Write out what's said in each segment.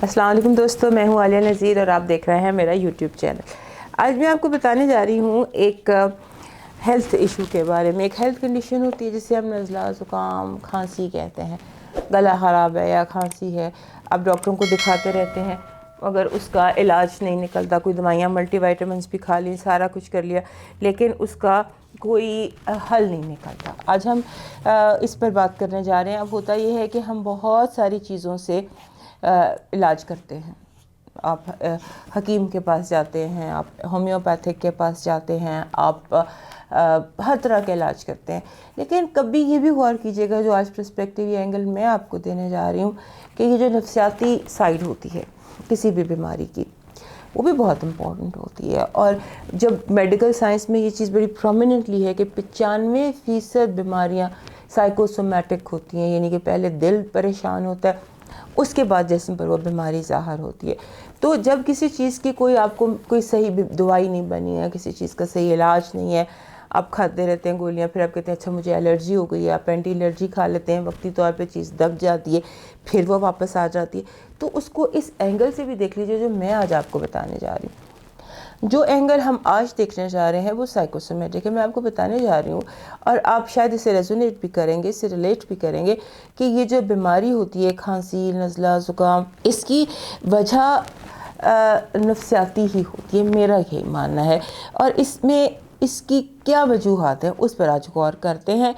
السلام علیکم دوستو، میں ہوں عالیہ نذیر اور آپ دیکھ رہے ہیں میرا یوٹیوب چینل۔ آج میں آپ کو بتانے جا رہی ہوں ایک ہیلتھ ایشو کے بارے میں۔ ایک ہیلتھ کنڈیشن ہوتی ہے جسے ہم نزلہ، زکام، کھانسی کہتے ہیں۔ گلا خراب ہے یا کھانسی ہے، آپ ڈاکٹروں کو دکھاتے رہتے ہیں مگر اس کا علاج نہیں نکلتا۔ کوئی دوائیاں ملٹی وائٹامنس بھی کھا لی، سارا کچھ کر لیا، لیکن اس کا کوئی حل نہیں نکلتا۔ آج ہم اس پر بات کرنے جا رہے ہیں۔ اب ہوتا یہ ہے کہ ہم بہت ساری چیزوں سے علاج کرتے ہیں۔ آپ حکیم کے پاس جاتے ہیں، آپ ہومیوپیتھک کے پاس جاتے ہیں، آپ ہر طرح کے علاج کرتے ہیں، لیکن کبھی یہ بھی غور کیجیے گا، جو آج پرسپیکٹیو یہ اینگل میں آپ کو دینے جا رہی ہوں، کہ یہ جو نفسیاتی سائیڈ ہوتی ہے کسی بھی بیماری کی، وہ بھی بہت امپورٹنٹ ہوتی ہے۔ اور جب میڈیکل سائنس میں یہ چیز بڑی پرومیننٹلی ہے کہ 95% بیماریاں سائیکوسومیٹک ہوتی ہیں، یعنی کہ پہلے دل پریشان ہوتا ہے، اس کے بعد جسم پر وہ بیماری ظاہر ہوتی ہے۔ تو جب کسی چیز کی آپ کو کوئی صحیح دوائی نہیں بنی ہے، کسی چیز کا صحیح علاج نہیں ہے، آپ کھاتے رہتے ہیں گولیاں، پھر آپ کہتے ہیں اچھا مجھے الرجی ہو گئی ہے، آپ اینٹی الرجی کھا لیتے ہیں، وقتی طور پہ چیز دب جاتی ہے، پھر وہ واپس آ جاتی ہے۔ تو اس کو اس اینگل سے بھی دیکھ لیجیے جو میں آج آپ کو بتانے جا رہی ہوں۔ جو اینگل ہم آج دیکھنے جا رہے ہیں وہ سائیکوسومیٹک ہے۔ میں آپ کو بتانے جا رہی ہوں، اور آپ شاید اسے ریزونیٹ بھی کریں گے، اسے ریلیٹ بھی کریں گے، کہ یہ جو بیماری ہوتی ہے کھانسی، نزلہ، زکام، اس کی وجہ نفسیاتی ہی ہوتی ہے، میرا یہ ماننا ہے۔ اور اس میں اس کی کیا وجوہات ہیں اس پر آج غور کرتے ہیں،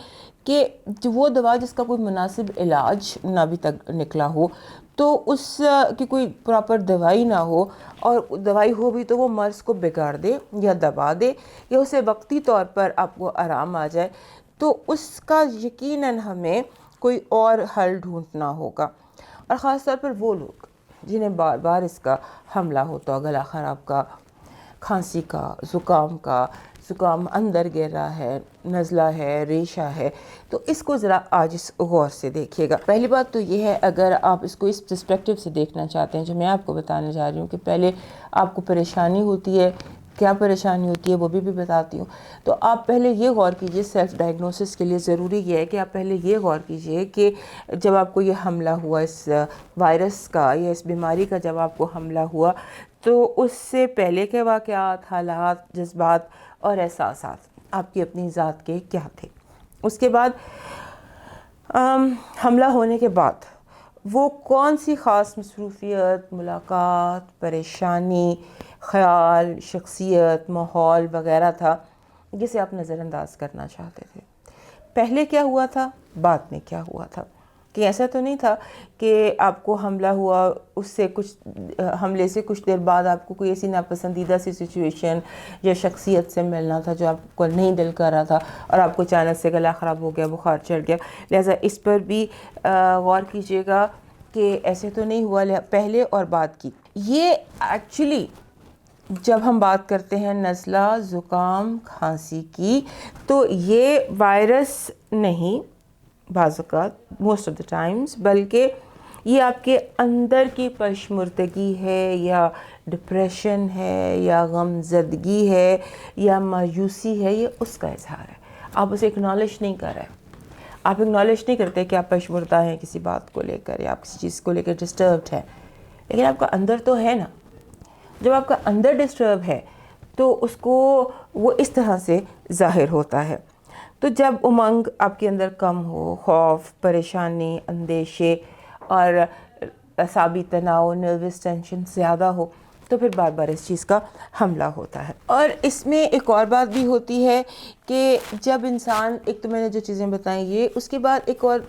کہ وہ دوا جس کا کوئی مناسب علاج نہ بھی تک نکلا ہو، تو اس کی کوئی پراپر دوائی نہ ہو، اور دوائی ہو بھی تو وہ مرض کو بگاڑ دے یا دبا دے، یا اسے وقتی طور پر آپ کو آرام آ جائے، تو اس کا یقیناً ہمیں کوئی اور حل ڈھونڈنا ہوگا۔ اور خاص طور پر وہ لوگ جنہیں بار بار اس کا حملہ ہوتا ہو، گلا خراب کا، کھانسی کا، زکام اندر گر رہا ہے، نزلہ ہے، ریشہ ہے، تو اس کو ذرا آج اس غور سے دیکھیے گا۔ پہلی بات تو یہ ہے، اگر آپ اس کو اس پرسپیکٹیو سے دیکھنا چاہتے ہیں جو میں آپ کو بتانے جا رہی ہوں، کہ پہلے آپ کو پریشانی ہوتی ہے، کیا پریشانی ہوتی ہے وہ بھی بتاتی ہوں، تو آپ پہلے یہ غور کیجئے، سیلف ڈائگنوسس کے لیے ضروری یہ ہے کہ آپ پہلے یہ غور کیجئے کہ جب آپ کو یہ حملہ ہوا، اس وائرس کا یا اس بیماری کا جب آپ کو حملہ ہوا، تو اس سے پہلے کے واقعات، حالات، جذبات اور احساسات آپ کی اپنی ذات کے کیا تھے۔ اس کے بعد حملہ ہونے کے بعد وہ کون سی خاص مصروفیت، ملاقات، پریشانی، خیال، شخصیت، ماحول وغیرہ تھا جسے آپ نظر انداز کرنا چاہتے تھے۔ پہلے کیا ہوا تھا، بعد میں کیا ہوا تھا۔ کہ ایسا تو نہیں تھا کہ آپ کو حملہ ہوا، اس سے حملے سے کچھ دیر بعد آپ کو کوئی ایسی ناپسندیدہ سی سچویشن یا شخصیت سے ملنا تھا جو آپ کو نہیں دل کر رہا تھا، اور آپ کو اچانک سے گلا خراب ہو گیا، بخار چڑھ گیا۔ لہٰذا اس پر بھی غور کیجیے گا کہ ایسے تو نہیں ہوا پہلے اور بعد کی۔ یہ ایکچولی جب ہم بات کرتے ہیں نزلہ، زکام، کھانسی کی، تو یہ وائرس نہیں بعض اوقات، موسٹ آف دا ٹائمز، بلکہ یہ آپ کے اندر کی پشمردگی ہے، یا ڈپریشن ہے، یا غم زدگی ہے، یا مایوسی ہے، یہ اس کا اظہار ہے۔ آپ اسے اکنالج نہیں کر رہے، آپ اکنالج نہیں کرتے کہ آپ پشمردہ ہیں کسی بات کو لے کر، یا آپ کسی چیز کو لے کر ڈسٹربڈ ہیں، لیکن آپ کا اندر تو ہے نا۔ جب آپ کا اندر ڈسٹرب ہے تو اس کو وہ اس طرح سے ظاہر ہوتا ہے۔ تو جب امنگ آپ کے اندر کم ہو، خوف، پریشانی، اندیشے اور اعصابی تناؤ، نروس ٹینشن زیادہ ہو، تو پھر بار بار اس چیز کا حملہ ہوتا ہے۔ اور اس میں ایک اور بات بھی ہوتی ہے کہ جب انسان، ایک تو میں نے جو چیزیں بتائیں یہ، اس کے بعد ایک اور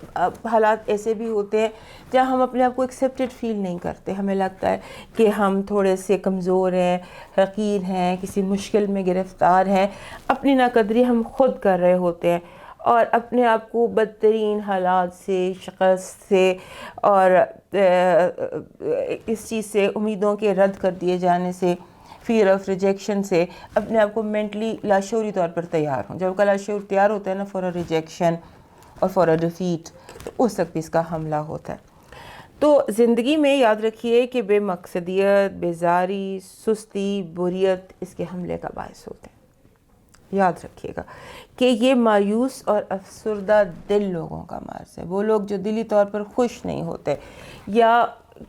حالات ایسے بھی ہوتے ہیں جہاں ہم اپنے آپ کو ایکسیپٹڈ فیل نہیں کرتے، ہمیں لگتا ہے کہ ہم تھوڑے سے کمزور ہیں، حقیر ہیں، کسی مشکل میں گرفتار ہیں، اپنی ناقدری ہم خود کر رہے ہوتے ہیں، اور اپنے آپ کو بدترین حالات سے، شکست سے، اور اس چیز سے، امیدوں کے رد کر دیے جانے سے، فیئر آف ریجیکشن سے، اپنے آپ کو مینٹلی لاشعوری طور پر تیار ہوں۔ جب کا لاشعور تیار ہوتا ہے نا فار ریجیکشن اور فار ڈیفیٹ، تو اس وقت اس کا حملہ ہوتا ہے۔ تو زندگی میں یاد رکھیے کہ بے مقصدیت، بیزاری، سستی، بوریت اس کے حملے کا باعث ہوتے ہیں۔ یاد رکھیے گا کہ یہ مایوس اور افسردہ دل لوگوں کا مرض ہے۔ وہ لوگ جو دلی طور پر خوش نہیں ہوتے، یا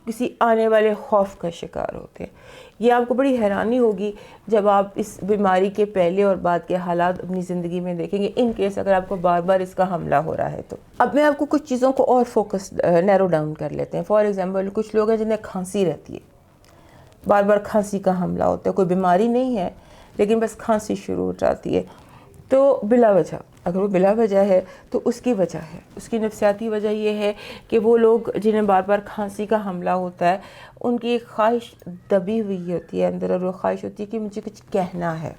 کسی آنے والے خوف کا شکار ہوتے ہیں۔ یہ آپ کو بڑی حیرانی ہوگی جب آپ اس بیماری کے پہلے اور بعد کے حالات اپنی زندگی میں دیکھیں گے، ان کیس اگر آپ کو بار بار اس کا حملہ ہو رہا ہے تو۔ اب میں آپ کو کچھ چیزوں کو اور فوکس نیرو ڈاؤن کر لیتے ہیں۔ فار ایگزامپل کچھ لوگ ہیں جنہیں کھانسی رہتی ہے، بار بار کھانسی کا حملہ ہوتا ہے، کوئی بیماری نہیں ہے لیکن بس کھانسی شروع ہو جاتی ہے، تو بلا وجہ، اگر وہ بلا وجہ ہے تو اس کی وجہ ہے، اس کی نفسیاتی وجہ یہ ہے کہ وہ لوگ جنہیں بار بار کھانسی کا حملہ ہوتا ہے، ان کی ایک خواہش دبی ہوئی ہوتی ہے اندر، اور وہ خواہش ہوتی ہے کہ مجھے کچھ کہنا ہے۔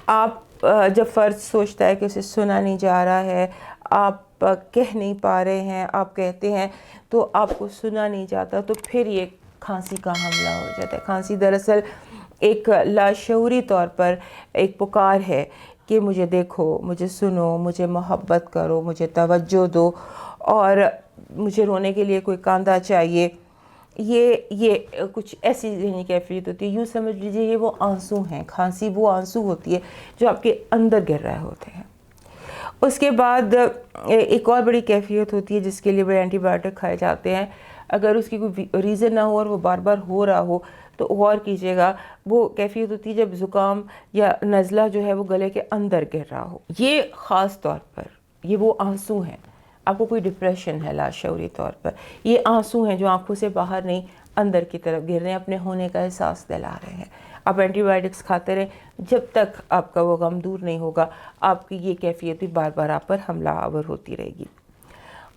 آپ جب فرد سوچتا ہے کہ اسے سنا نہیں جا رہا ہے، آپ کہہ نہیں پا رہے ہیں، آپ کہتے ہیں تو آپ کو سنا نہیں جاتا، تو پھر یہ کھانسی کا حملہ ہو جاتا ہے۔ کھانسی دراصل ایک لاشعوری طور پر ایک پکار ہے کہ مجھے دیکھو، مجھے سنو، مجھے محبت کرو، مجھے توجہ دو، اور مجھے رونے کے لیے کوئی کاندھا چاہیے۔ یہ کچھ ایسی ذہنی کیفیت ہوتی ہے، یوں سمجھ لیجئے یہ وہ آنسو ہیں، کھانسی وہ آنسو ہوتی ہے جو آپ کے اندر گر رہے ہوتے ہیں۔ اس کے بعد ایک اور بڑی کیفیت ہوتی ہے جس کے لیے بڑے اینٹی بائیوٹک کھائے جاتے ہیں، اگر اس کی کوئی ریزن نہ ہو اور وہ بار بار ہو رہا ہو تو غور کیجیے گا، وہ کیفیت ہوتی ہے جب زکام یا نزلہ جو ہے وہ گلے کے اندر گر رہا ہو۔ یہ خاص طور پر یہ وہ آنسو ہیں، آپ کو کوئی ڈپریشن ہے لاشعوری طور پر، یہ آنسو ہیں جو آنکھوں سے باہر نہیں اندر کی طرف گر رہے ہیں، اپنے ہونے کا احساس دلا رہے ہیں۔ آپ اینٹی بائیوٹکس کھاتے رہیں جب تک آپ کا وہ غم دور نہیں ہوگا، آپ کی یہ کیفیت بھی بار بار آپ پر حملہ آور ہوتی رہے گی۔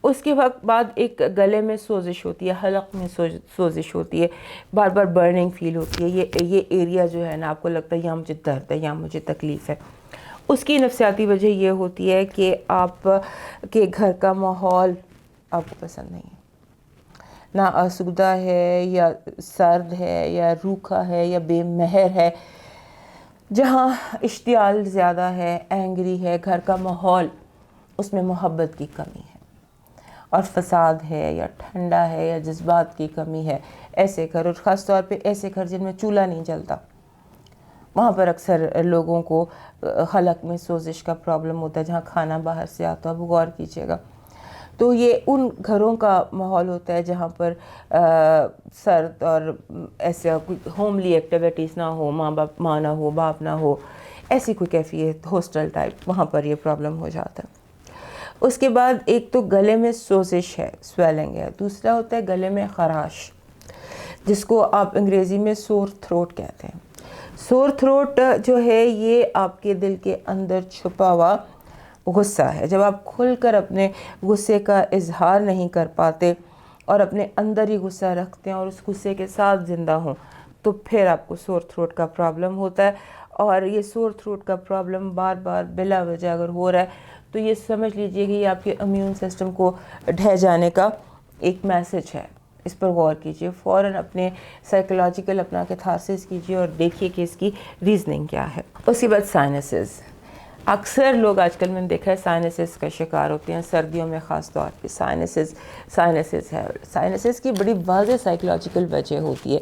اس کے بعد ایک گلے میں سوزش ہوتی ہے، حلق میں سوزش ہوتی ہے، بار بار برننگ فیل ہوتی ہے، یہ ایریا جو ہے نا آپ کو لگتا ہے یہاں مجھے درد ہے، یہاں مجھے تکلیف ہے۔ اس کی نفسیاتی وجہ یہ ہوتی ہے کہ آپ کے گھر کا ماحول آپ کو پسند نہیں ہے، نہ آسودہ ہے، یا سرد ہے، یا روکھا ہے، یا بے مہر ہے، جہاں اشتعال زیادہ ہے، اینگری ہے، گھر کا ماحول اس میں محبت کی کمی ہے اور فساد ہے، یا ٹھنڈا ہے، یا جذبات کی کمی ہے، ایسے گھر، اور خاص طور پہ ایسے گھر جن میں چولہا نہیں جلتا، وہاں پر اکثر لوگوں کو حلق میں سوزش کا پرابلم ہوتا ہے، جہاں کھانا باہر سے آتا ہے، وہ غور کیجیے گا۔ تو یہ ان گھروں کا ماحول ہوتا ہے جہاں پر سرد اور ایسا کوئی ہوملی ایکٹیویٹیز نہ ہو، ماں نہ ہو، باپ نہ ہو، ایسی کوئی کیفیت ہاسٹل ٹائپ، وہاں پر یہ پرابلم ہو جاتا ہے۔ اس کے بعد ایک تو گلے میں سوزش ہے، سویلنگ ہے، دوسرا ہوتا ہے گلے میں خراش، جس کو آپ انگریزی میں سور تھروٹ کہتے ہیں۔ سور تھروٹ جو ہے یہ آپ کے دل کے اندر چھپا ہوا غصہ ہے، جب آپ کھل کر اپنے غصے کا اظہار نہیں کر پاتے اور اپنے اندر ہی غصہ رکھتے ہیں اور اس غصے کے ساتھ زندہ ہوں، تو پھر آپ کو سور تھروٹ کا پرابلم ہوتا ہے۔ اور یہ سور تھروٹ کا پرابلم بار بار بلا وجہ اگر ہو رہا ہے تو یہ سمجھ لیجئے کہ یہ آپ کے امیون سسٹم کو ڈھہ جانے کا ایک میسج ہے، اس پر غور کیجئے، فوراً اپنے سائیکولوجیکل اپنا کیتھارسس کیجئے اور دیکھیے کہ اس کی ریزننگ کیا ہے۔ اس کے بعد سائنسز، اکثر لوگ آج کل میں نے دیکھا ہے سائنسز کا شکار ہوتے ہیں، سردیوں میں خاص طور پہ سائنسز ہے۔ سائنسز کی بڑی واضح سائیکولوجیکل وجہ ہوتی ہے۔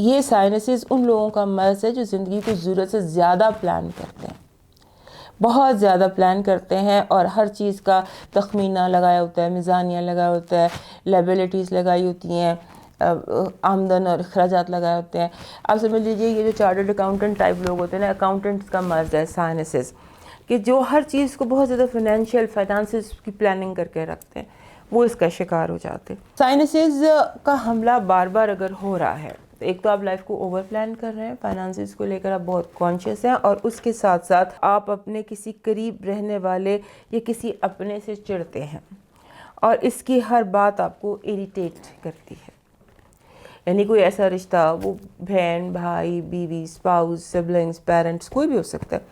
یہ سائنسز ان لوگوں کا مرض ہے جو زندگی کو ضرورت سے زیادہ پلان کرتے ہیں، بہت زیادہ پلان کرتے ہیں، اور ہر چیز کا تخمینہ لگایا ہوتا ہے، میزانیہ لگایا ہوتا ہے، لائبلٹیز لگائی ہوتی ہیں، آمدن اور اخراجات لگائے ہوتے ہیں۔ آپ سمجھ لیجئے یہ جو چارٹرڈ اکاؤنٹنٹ ٹائپ لوگ ہوتے ہیں نا، اکاؤنٹنٹس کا مرض ہے سائنسز، کہ جو ہر چیز کو بہت زیادہ فائنانسز کی پلاننگ کر کے رکھتے ہیں، وہ اس کا شکار ہو جاتے ہیں۔ سائنسز کا حملہ بار بار اگر ہو رہا ہے، ایک تو آپ لائف کو اوور پلان کر رہے ہیں، فائنانسز کو لے کر آپ بہت کانشیس ہیں، اور اس کے ساتھ ساتھ آپ اپنے کسی قریب رہنے والے یا کسی اپنے سے چڑھتے ہیں، اور اس کی ہر بات آپ کو اریٹیٹ کرتی ہے۔ یعنی کوئی ایسا رشتہ، وہ بہن، بھائی، بیوی، اسپاؤس، سبلنگز، پیرنٹس، کوئی بھی ہو سکتا ہے،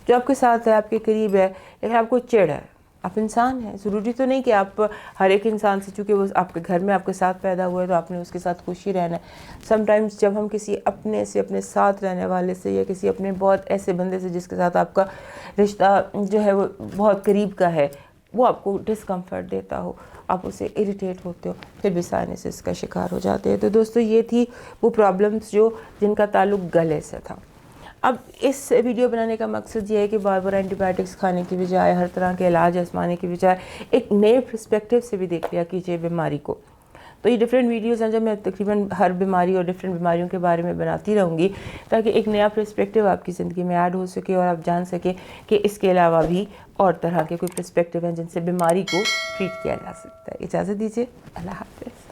جو آپ کے ساتھ ہے، آپ کے قریب ہے، لیکن آپ کو چڑھ ہے۔ آپ انسان ہیں، ضروری تو نہیں کہ آپ ہر ایک انسان سے، چونکہ وہ آپ کے گھر میں آپ کے ساتھ پیدا ہوئے تو آپ نے اس کے ساتھ خوشی رہنا ہے۔ سم ٹائمز جب ہم کسی اپنے سے، اپنے ساتھ رہنے والے سے، یا کسی اپنے بہت ایسے بندے سے جس کے ساتھ آپ کا رشتہ جو ہے وہ بہت قریب کا ہے، وہ آپ کو ڈسکمفرٹ دیتا ہو، آپ اسے اریٹیٹ ہوتے ہو، پھر بھی سائنسز کا شکار ہو جاتے ہیں۔ تو دوستو یہ تھی وہ پرابلمز جن کا تعلق گلے سے تھا۔ اب اس ویڈیو بنانے کا مقصد یہ ہے کہ بار بار اینٹی بائیوٹکس کھانے کی بجائے، ہر طرح کے علاج آزمانے کی بجائے، ایک نئے پرسپیکٹیو سے بھی دیکھ لیا کیجیے بیماری کو۔ تو تو یہ ڈفرینٹ ویڈیوز ہیں جو میں تقریباً ہر بیماری اور ڈفرینٹ بیماریوں کے بارے میں بناتی رہوں گی تاکہ ایک نیا پرسپیکٹیو آپ کی زندگی میں ایڈ ہو سکے اور آپ جان سکیں کہ اس کے علاوہ بھی اور طرح کے کوئی پرسپیکٹیو ہیں جن سے بیماری کو ٹریٹ کیا جا سکتا ہے. اجازت دیجیے, اللہ حافظ.